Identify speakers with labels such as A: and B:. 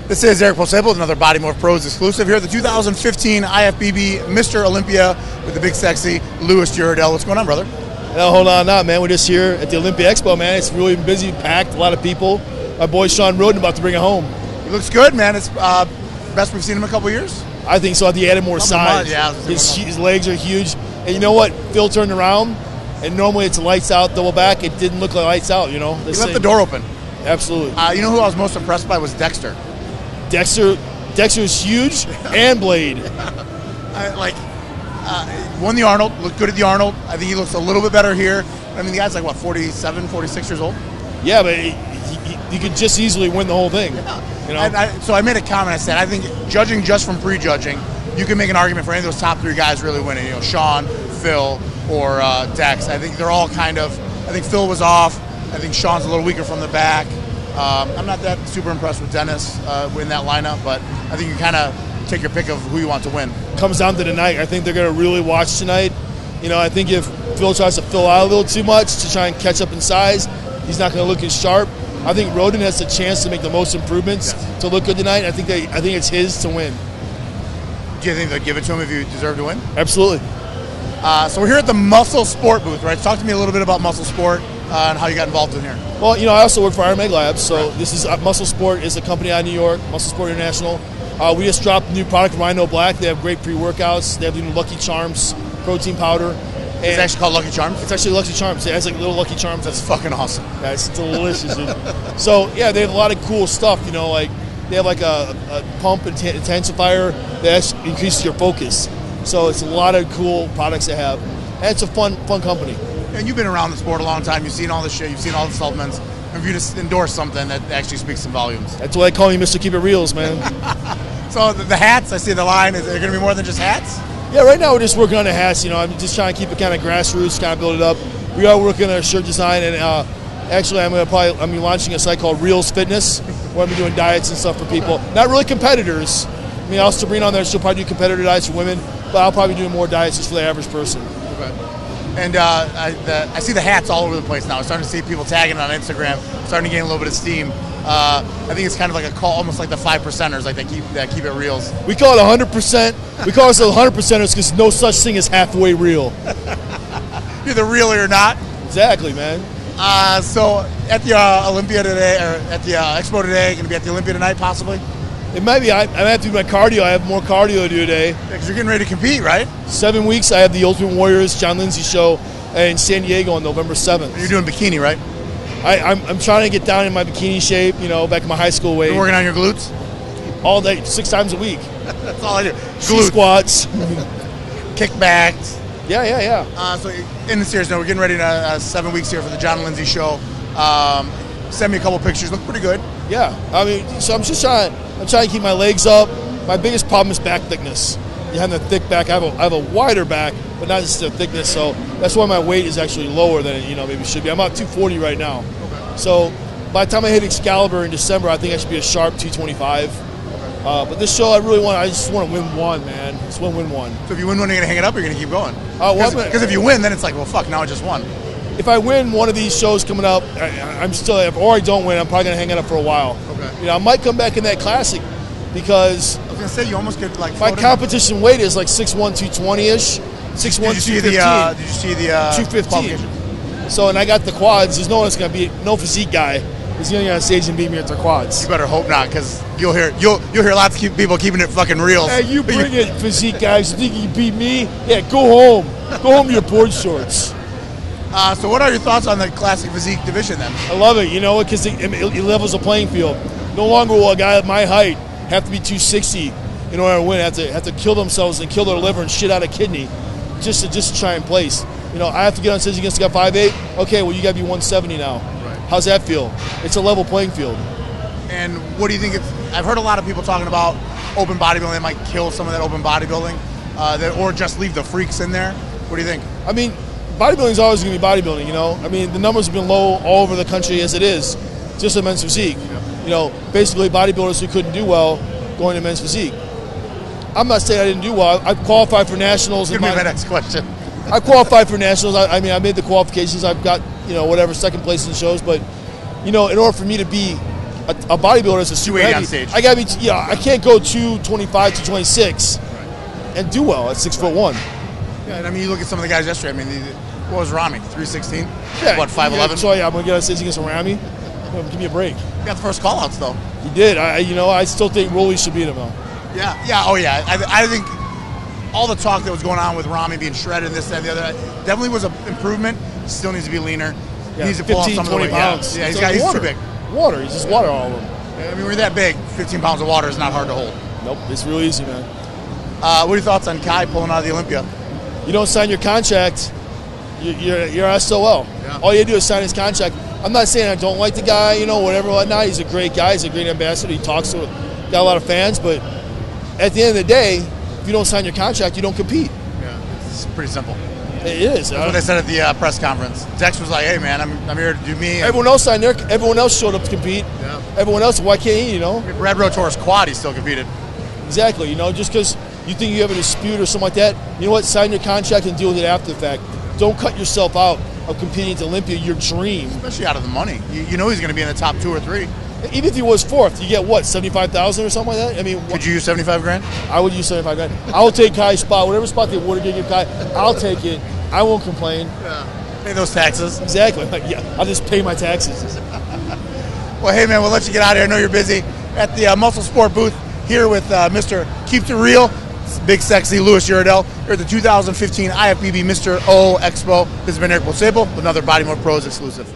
A: This is Eric Posable, another Body Morph Pros exclusive here at the 2015 IFBB Mr. Olympia with the big sexy Louis Uridel. What's going on, brother?
B: No, hold on now, man. We're just here at the Olympia Expo, man. It's really busy, packed, a lot of people. My boy Sean Roden about to bring it home.
A: He looks good, man. It's best we've seen him in a couple years.
B: I think so. He added more size.
A: Yeah,
B: his legs are huge. And you know what? Phil turned around, and normally it's lights out, double back. It didn't look like lights out, you know.
A: He left the door open.
B: Absolutely.
A: You know who I was most impressed by was Dexter.
B: Dexter is huge and Blade.
A: Won the Arnold, looked good at the Arnold. I think he looks a little bit better here. I mean, the guy's like, what, 47, 46 years old?
B: Yeah, but he could just easily win the whole thing. Yeah. You know?
A: So I made a comment. I said, I think judging just from prejudging, you can make an argument for any of those top three guys really winning. You know, Sean, Phil, or Dex. I think they're all kind of, I think Phil was off. I think Sean's a little weaker from the back. I'm not that super impressed with Dennis in that lineup, but I think you kind of take your pick of who you want to win.
B: Comes down to tonight. I think they're going to really watch tonight. You know, I think if Phil tries to fill out a little too much to try and catch up in size, he's not going to look as sharp. I think Roden has the chance to make the most improvements to look good tonight. I think it's his to win.
A: Do you think they'll give it to him if you deserve to win?
B: Absolutely.
A: So we're here at the Muscle Sport booth, right? Talk to me a little bit about Muscle Sport and how you got involved in here.
B: Well, you know, I also work for Iron Meg Labs, so this is Muscle Sport is a company out of New York, Muscle Sport International. We just dropped a new product, Rhino Black. They have great pre-workouts. They have the new Lucky Charms protein powder.
A: It's actually called Lucky Charms?
B: It's actually Lucky Charms. It has like little Lucky Charms.
A: That's fucking awesome.
B: Yeah, it's delicious, dude. So, yeah, they have a lot of cool stuff, you know, like they have like a pump intensifier that increases your focus. So it's a lot of cool products they have. And it's a fun company.
A: And you've been around the sport a long time. You've seen all this shit. You've seen all the supplements. If you just endorse something that actually speaks some volumes.
B: That's why I call you Mr. Keep It Reals, man.
A: So the hats, I see the line. Is there going to be more than just hats?
B: Yeah, right now we're just working on the hats. You know, I'm just trying to keep it kind of grassroots, kind of build it up. We are working on a shirt design, and actually I'm launching a site called Reels Fitness, where I'm doing diets and stuff for people. Not really competitors. I mean, I'll Sabrina on there. She'll probably do competitor diets for women, but I'll probably do more diets just for the average person.
A: Okay. And I see the hats all over the place now. I'm starting to see people tagging it on Instagram, starting to gain a little bit of steam. I think it's kind of like a call, almost like the 5%ers, like that keep it reals.
B: We call it 100%. We call ourselves 100%ers because no such thing as halfway real.
A: You're the real or you're not.
B: Exactly, man.
A: So at the Olympia today, or at the Expo today, going to be at the Olympia tonight, possibly?
B: It might be. I have to do my cardio. I have more cardio to do today.
A: Because you're getting ready to compete, right?
B: 7 weeks. I have the Ultimate Warriors John Lindsay show in San Diego on November 7th.
A: You're doing bikini, right?
B: I'm trying to get down in my bikini shape, you know, back in my high school weight.
A: You're working on your glutes?
B: All day, 6 times a week.
A: That's all I do.
B: Glute squats.
A: Kickbacks.
B: Yeah.
A: So in the series, we're getting ready to 7 weeks here for the John Lindsay show. Send me a couple pictures. Look pretty good.
B: Yeah. I mean, so I'm trying to keep my legs up. My biggest problem is back thickness. You have the thick back. I have a wider back, but not just the thickness. So that's why my weight is actually lower than it, maybe should be. I'm about 240 right now. Okay. So by the time I hit Excalibur in December, I think I should be a sharp 225. But this show, I just want to win one, man. Just want to win one.
A: So if you win one, you're going to hang it up or you're going to keep going?
B: Because
A: if you win, then it's like, well, fuck, now I just won.
B: If I win one of these shows coming up, or I don't win, I'm probably going to hang it up for a while.
A: Okay.
B: I might come back in that classic because
A: I was going to say, you almost get like
B: my competition weight is like 6'1", 220-ish, 6'1", 215.
A: Did you see the
B: 215. So, and I got the quads. There's no one that's going to be, no physique guy is going to get on stage and beat me at their quads.
A: You better hope not, because you'll hear lots of people keeping it fucking real.
B: Hey, you bring it, physique guys. You think you can beat me? Yeah, go home. Go home to your board shorts.
A: So what are your thoughts on the classic physique division then?
B: I love it, because it levels the playing field. No longer will a guy at my height have to be 260 in order to win. Have to kill themselves and kill their liver and shit out a kidney just to try and place. I have to get on stage against a guy 5'8". Okay, well you got to be 170 now.
A: Right.
B: How's that feel? It's a level playing field.
A: And what do you think? I've heard a lot of people talking about open bodybuilding. They might kill some of that open bodybuilding, or just leave the freaks in there. What do you think?
B: I mean, bodybuilding is always going to be bodybuilding. I mean, the numbers have been low all over the country as it is, just in men's physique. Basically bodybuilders who couldn't do well going to men's physique. I'm not saying I didn't do well. I qualified for nationals.
A: Give me my next question.
B: I qualified for nationals. I made the qualifications. I've got, second place in shows. But, in order for me to be a bodybuilder is a super
A: 280
B: heavy.
A: on stage.
B: I gotta be, I can't go 225, 226 and do well at 6'1".
A: Yeah, and I mean, you look at some of the guys yesterday. I mean, what was Rami? 316?
B: Yeah,
A: What, 5'11"?
B: So yeah, I'm gonna get on stage against Rami. Give me a break.
A: He got the first call-outs, though.
B: He did. I still think Rolly should beat him though.
A: Yeah. Oh, yeah. I think all the talk that was going on with Rami being shredded and this, that, and the other, definitely was an improvement. Still needs to be leaner.
B: Yeah,
A: Needs to pull
B: 15,
A: off some of the
B: 20
A: weight.
B: pounds.
A: Yeah, he's too big.
B: Water. He's just water all of him.
A: I mean, when you're that big, 15 pounds of water is not hard to hold.
B: Nope, it's real easy, man.
A: What are your thoughts on Kai pulling out of the Olympia?
B: You don't sign your contract, you're SOL.
A: Yeah.
B: All you do is sign his contract. I'm not saying I don't like the guy, whatever, whatnot. He's a great guy. He's a great ambassador. He talks to, got a lot of fans. But at the end of the day, if you don't sign your contract, you don't compete.
A: Yeah, it's pretty simple.
B: It is.
A: That's what they said at the press conference. Dex was like, "Hey, man, I'm here to do me." And
B: everyone else signed everyone else showed up to compete.
A: Yeah.
B: Everyone else, why can't he?
A: If Brad Rowe tore his quad, he still competed.
B: Exactly. Just because you think you have a dispute or something like that, you know what? Sign your contract and deal with it after the fact. Don't cut yourself out of competing at Olympia, your dream.
A: Especially out of the money. You know he's going to be in the top 2 or 3.
B: Even if he was 4th, you get what, 75,000 or something like that? I mean,
A: Could you use 75 grand?
B: I would use 75 grand. I'll take Kai's spot, whatever spot they would have given Kai. I'll take it. I won't complain.
A: Yeah. Pay those taxes.
B: Exactly. I'll just pay my taxes.
A: Well, hey, man, we'll let you get out of here. I know you're busy. At the Muscle Sport booth here with Mr. Keep It Real, big sexy Louis Uridel. Here at the 2015 IFBB Mr. O Expo. This has been Eric Bolsable with another Body More Pros exclusive.